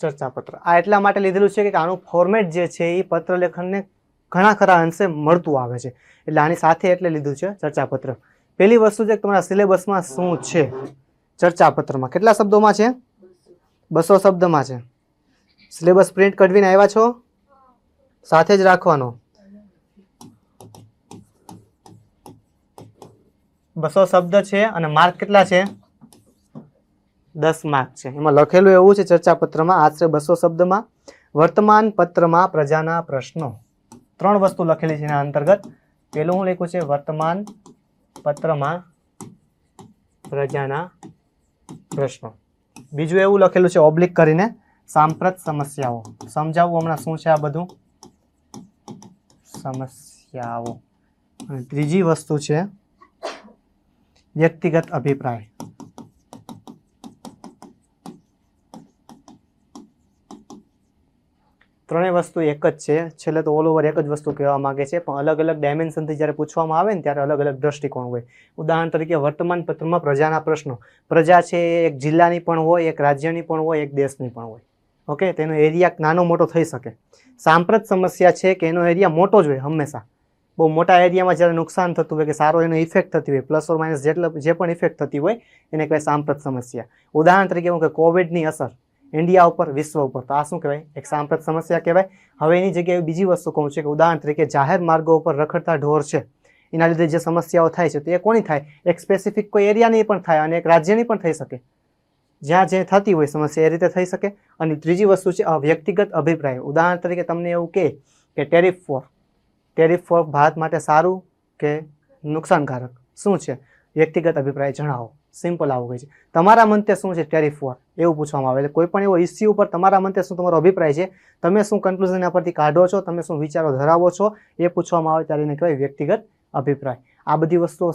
ચર્ચાપત્ર આ એટલા માટે લીધેલું છે કે આનું ફોર્મેટ જે છે એ પત્ર લેખનને ઘણા ખરા અંશે મળતું આવે છે, એટલે આની સાથે એટલે લીધું છે ચર્ચાપત્ર. પહેલી વસ્તુ છે કે તમારા સિલેબસમાં શું છે. ચર્ચાપત્રમાં કેટલા શબ્દોમાં છે? 200 શબ્દમાં છે. સિલેબસ પ્રિન્ટ કઢવીને આવ્યા છો? સાથે જ રાખવાનો. 200 શબ્દ છે અને માર્ક કેટલા છે? 10 માર્ક છે. એમાં લખેલું એવું છે ચર્ચાપત્રમાં આશરે 200 શબ્દમાં વર્તમાન પત્રમાં પ્રજાના પ્રશ્નો. 3 વસ્તુ લખેલી છે એના અંતર્ગત. પેલું હું લખ્યું છે વર્તમાન પત્રમાં પ્રજાના પ્રશ્નો. બીજું એવું લખેલું છે ઓબ્લિક કરીને સાંપ્રત સમસ્યાઓ. સમજાવવું હમણાં શું છે આ બધું સમસ્યાઓ. અને ત્રીજી વસ્તુ છે વ્યક્તિગત અભિપ્રાય. ત્રણેય વસ્તુ એક જ છે. છેલ્લે તો ઓલ ઓવર એક જ વસ્તુ કહેવા માંગે છે, પણ અલગ અલગ ડાયમેન્શનથી જ્યારે પૂછવામાં આવે ને ત્યારે અલગ અલગ દ્રષ્ટિકોણ હોય. ઉદાહરણ તરીકે વર્તમાન પત્રમાં પ્રજાના પ્રશ્નો. પ્રજા છે એક જિલ્લાની પણ હોય, એક રાજ્યની પણ હોય, એક દેશની પણ હોય. ઓકે, તેનો એરિયા નાનો મોટો થઈ શકે. સાંપ્રત સમસ્યા છે કે એનો એરિયા મોટો જ હોય હંમેશા. બહુ મોટા એરિયામાં જ્યારે નુકસાન થતું હોય કે સારો એનો ઇફેક્ટ થતી હોય, પ્લસ ઓર માઇનસ જે પણ ઇફેક્ટ થતી હોય એને કહેવાય સાંપ્રત સમસ્યા. ઉદાહરણ તરીકે હું કે કોવિડની અસર ઇન્ડિયા ઉપર, વિશ્વ ઉપર, તો આ શું કહેવાય? એક સાંપ્રત સમસ્યા કહેવાય. હવે એની જગ્યાએ બીજી વસ્તુ કહું છું કે ઉદાહરણ તરીકે જાહેર માર્ગો ઉપર રખડતા ઢોર છે, એના લીધે જે સમસ્યાઓ થાય છે તો એ કોની થાય? એક સ્પેસિફિક કોઈ એરિયાની પણ થાય અને એક રાજ્યની પણ થઈ શકે. જ્યાં જે થતી હોય સમસ્યા એ રીતે થઈ શકે. અને ત્રીજી વસ્તુ છે વ્યક્તિગત અભિપ્રાય. ઉદાહરણ તરીકે તમને એવું કહે કે ટેરિફ વોર ભારત માટે સારું કે નુકસાનકારક? શું છે? વ્યક્તિગત અભિપ્રાય જણાવો. સિમ્પલ આવું કહે છે. તમારા મંતે શું છે ટેરિફ વોર? એવું પૂછવામાં આવે. એટલે કોઈ પણ એવો ઇસ્યુ ઉપર તમારા મંતે શું તમારો અભિપ્રાય છે, તમે શું કન્ક્લુઝન એના પરથી કાઢો છો, તમે શું વિચારો ધરાવો છો, એ પૂછવામાં આવે ત્યારે એને કહેવાય વ્યક્તિગત અભિપ્રાય. આ બધી વસ્તુઓ